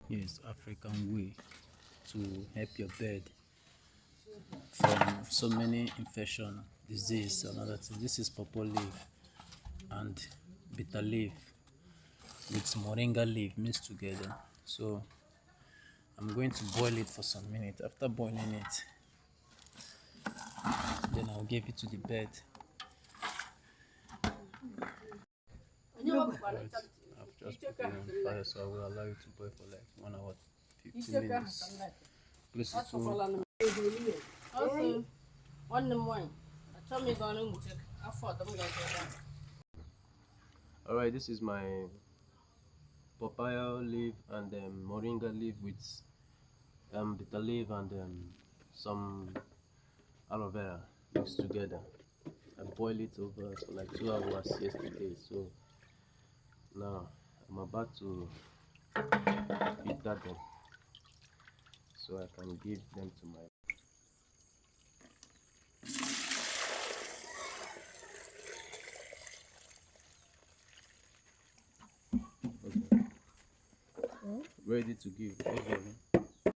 Yes, African way to help your bird from so many infection, disease, and other things. This is pawpaw leaf and bitter leaf with moringa leaf mixed together. So I'm going to boil it for some minutes. After boiling it, then I'll give it to the bird. Right. I've just put it on fire, so I will allow it to boil for like 1 hour, 15 minutes. Place it to Also, one the morning, I told me going to check. I thought them guys were done. Alright, this is my papaya leaf and moringa leaf with bitter leaf and some aloe vera mixed together. I boiled it over for like 2 hours yesterday, so now I'm about to filter them so I can give them to my. Okay. Ready to give. Okay.